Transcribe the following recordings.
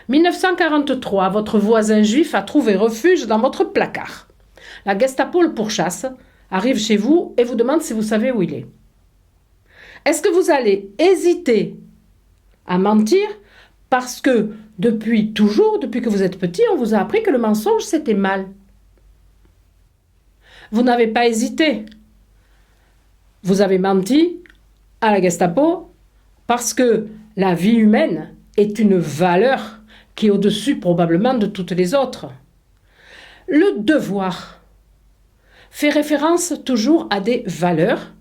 1943, votre voisin juif a trouvé refuge dans votre placard. La Gestapo le pourchasse, arrive chez vous et vous demande si vous savez où il est. Est-ce que vous allez hésiter à mentir parce que depuis toujours, depuis que vous êtes petit, on vous a appris que le mensonge c'était mal? Vous n'avez pas hésité. Vous avez menti à la Gestapo parce que la vie humaine est une valeur qui est au-dessus probablement de toutes les autres. Le devoir fait référence toujours à des valeurs,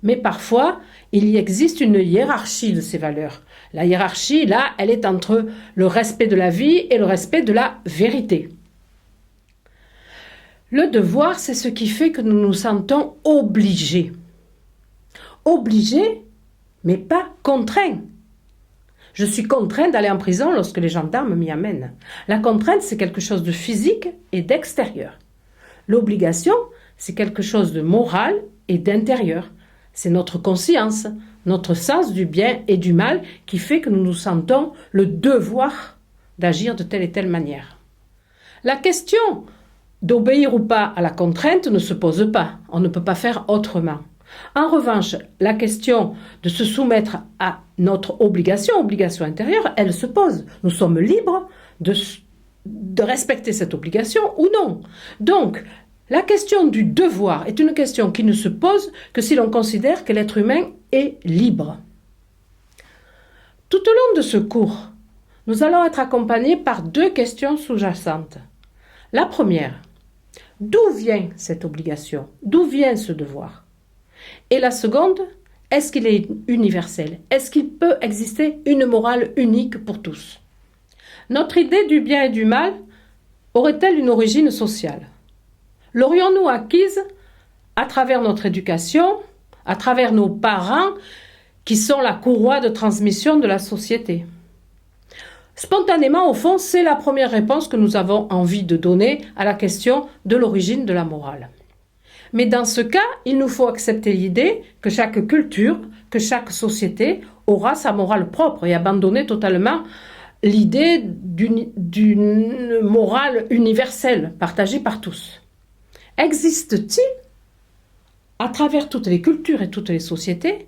mais parfois il y existe une hiérarchie de ces valeurs. La hiérarchie, là, elle est entre le respect de la vie et le respect de la vérité. Le devoir, c'est ce qui fait que nous nous sentons obligés. Obligés, mais pas contraints. Je suis contraint d'aller en prison lorsque les gendarmes m'y amènent. La contrainte, c'est quelque chose de physique et d'extérieur. L'obligation, c'est quelque chose de moral et d'intérieur. C'est notre conscience, notre sens du bien et du mal qui fait que nous nous sentons le devoir d'agir de telle et telle manière. La question d'obéir ou pas à la contrainte ne se pose pas. On ne peut pas faire autrement. En revanche, la question de se soumettre à notre obligation intérieure, elle se pose. Nous sommes libres de respecter cette obligation ou non. Donc, la question du devoir est une question qui ne se pose que si l'on considère que l'être humain est libre. Tout au long de ce cours, nous allons être accompagnés par deux questions sous-jacentes. La première, d'où vient cette obligation? D'où vient ce devoir? Et la seconde, est-ce qu'il est universel? Est-ce qu'il peut exister une morale unique pour tous? Notre idée du bien et du mal aurait-elle une origine sociale? L'aurions-nous acquise à travers notre éducation, à travers nos parents, qui sont la courroie de transmission de la société? Spontanément, au fond, c'est la première réponse que nous avons envie de donner à la question de l'origine de la morale. Mais dans ce cas, il nous faut accepter l'idée que chaque culture, que chaque société aura sa morale propre et abandonner totalement l'idée d'une morale universelle, partagée par tous. Existe-t-il, à travers toutes les cultures et toutes les sociétés,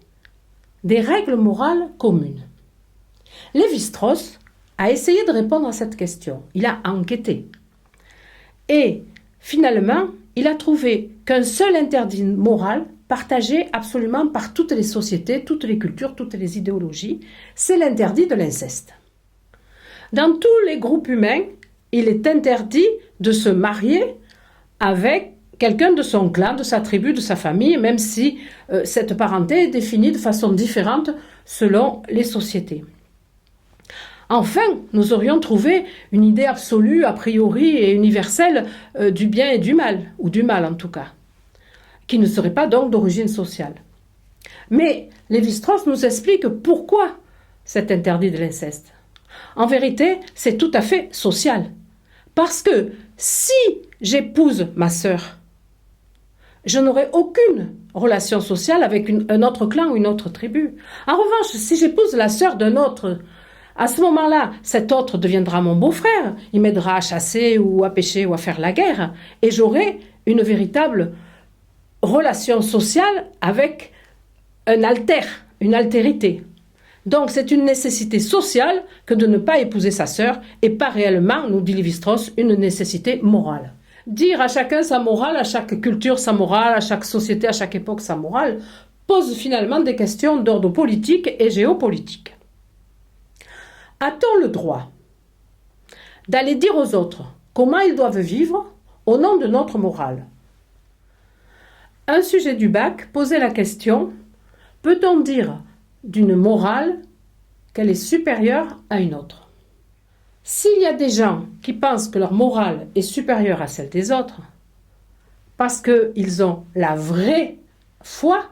des règles morales communes? Lévi-Strauss a essayé de répondre à cette question. Il a enquêté. Et finalement, il a trouvé qu'un seul interdit moral, partagé absolument par toutes les sociétés, toutes les cultures, toutes les idéologies, c'est l'interdit de l'inceste. Dans tous les groupes humains, il est interdit de se marier avec quelqu'un de son clan, de sa tribu, de sa famille, même si cette parenté est définie de façon différente selon les sociétés. Enfin, nous aurions trouvé une idée absolue, a priori et universelle du bien et du mal, ou du mal en tout cas, qui ne serait pas donc d'origine sociale. Mais Lévi-Strauss nous explique pourquoi cet interdit de l'inceste. En vérité, c'est tout à fait social. Parce que si j'épouse ma sœur, je n'aurai aucune relation sociale avec un autre clan ou une autre tribu. En revanche, si j'épouse la sœur d'un autre, à ce moment-là, cet autre deviendra mon beau-frère, il m'aidera à chasser ou à pêcher ou à faire la guerre, et j'aurai une véritable relation sociale avec un alter, une altérité. Donc c'est une nécessité sociale que de ne pas épouser sa sœur, et pas réellement, nous dit Lévi-Strauss, une nécessité morale. Dire à chacun sa morale, à chaque culture sa morale, à chaque société, à chaque époque sa morale, pose finalement des questions d'ordre politique et géopolitique. A-t-on le droit d'aller dire aux autres comment ils doivent vivre au nom de notre morale? Un sujet du bac posait la question: peut-on dire d'une morale qu'elle est supérieure à une autre? S'il y a des gens qui pensent que leur morale est supérieure à celle des autres, parce qu'ils ont la vraie foi,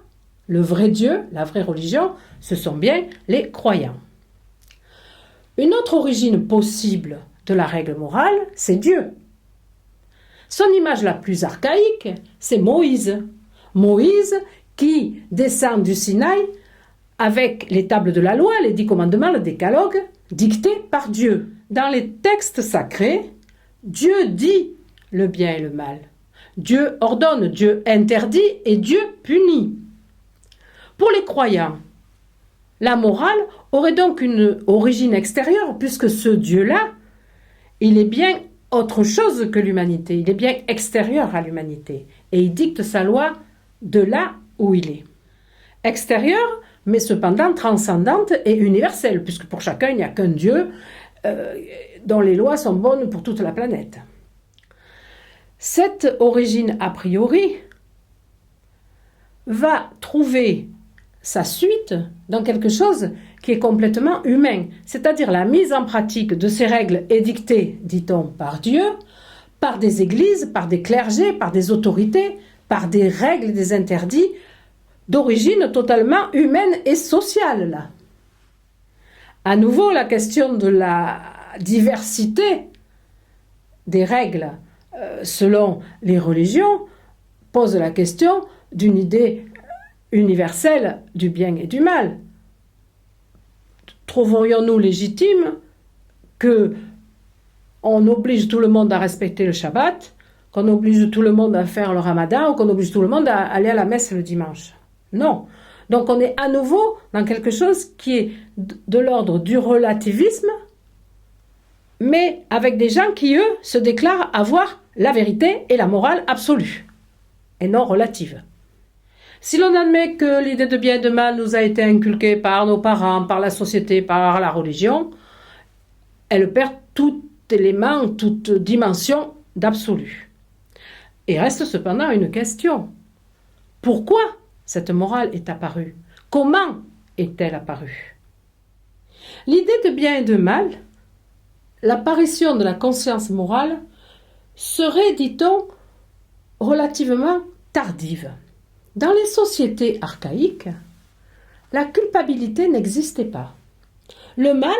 le vrai Dieu, la vraie religion, ce sont bien les croyants. Une autre origine possible de la règle morale, c'est Dieu. Son image la plus archaïque, c'est Moïse. Moïse qui descend du Sinaï avec les tables de la loi, les 10 commandements, le décalogue, dictés par Dieu. dans les textes sacrés, Dieu dit le bien et le mal. Dieu ordonne, Dieu interdit et Dieu punit. Pour les croyants, la morale aurait donc une origine extérieure, puisque ce Dieu-là, il est bien autre chose que l'humanité, il est bien extérieur à l'humanité, et il dicte sa loi de là où il est. Extérieure, mais cependant transcendante et universelle, puisque pour chacun, il n'y a qu'un Dieu dont les lois sont bonnes pour toute la planète. Cette origine a priori va trouver sa suite dans quelque chose qui est complètement humain, c'est-à-dire la mise en pratique de ces règles édictées, dit-on, par Dieu, par des églises, par des clergés, par des autorités, par des règles et des interdits d'origine totalement humaine et sociale, là. À nouveau, la question de la diversité des règles selon les religions pose la question d'une idée universelle du bien et du mal. Trouverions-nous légitime que on oblige tout le monde à respecter le Shabbat, qu'on oblige tout le monde à faire le Ramadan ou qu'on oblige tout le monde à aller à la messe le dimanche? Non. Donc on est à nouveau dans quelque chose qui est de l'ordre du relativisme, mais avec des gens qui, eux, se déclarent avoir la vérité et la morale absolue, et non relative. Si l'on admet que l'idée de bien et de mal nous a été inculquée par nos parents, par la société, par la religion, elle perd tout élément, toute dimension d'absolu. Et reste cependant une question. Pourquoi cette morale est apparue? Comment est-elle apparue? L'idée de bien et de mal, l'apparition de la conscience morale, serait, dit-on, relativement tardive. Dans les sociétés archaïques, la culpabilité n'existait pas. Le mal,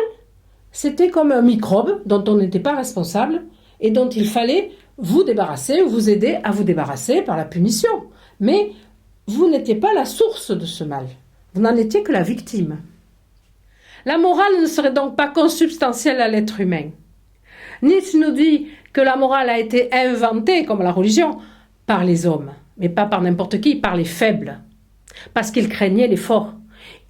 c'était comme un microbe dont on n'était pas responsable et dont il fallait vous débarrasser ou vous aider à vous débarrasser par la punition. Mais vous n'étiez pas la source de ce mal. Vous n'en étiez que la victime. La morale ne serait donc pas consubstantielle à l'être humain. Nietzsche nous dit que la morale a été inventée, comme la religion, par les hommes, mais pas par n'importe qui, par les faibles, parce qu'ils craignaient les forts.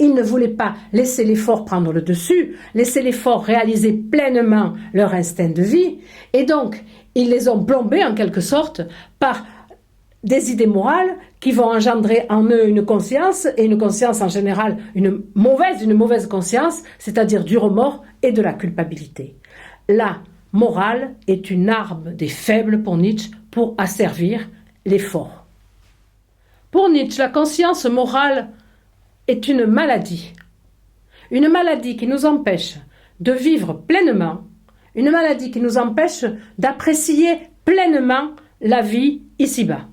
Ils ne voulaient pas laisser les forts prendre le dessus, laisser les forts réaliser pleinement leur instinct de vie, et donc ils les ont plombés en quelque sorte par des idées morales qui vont engendrer en eux une conscience, et une conscience en général une mauvaise conscience, c'est-à-dire du remords et de la culpabilité. La morale est une arme des faibles pour Nietzsche pour asservir les forts. Pour Nietzsche, la conscience morale est une maladie qui nous empêche de vivre pleinement, une maladie qui nous empêche d'apprécier pleinement la vie ici-bas.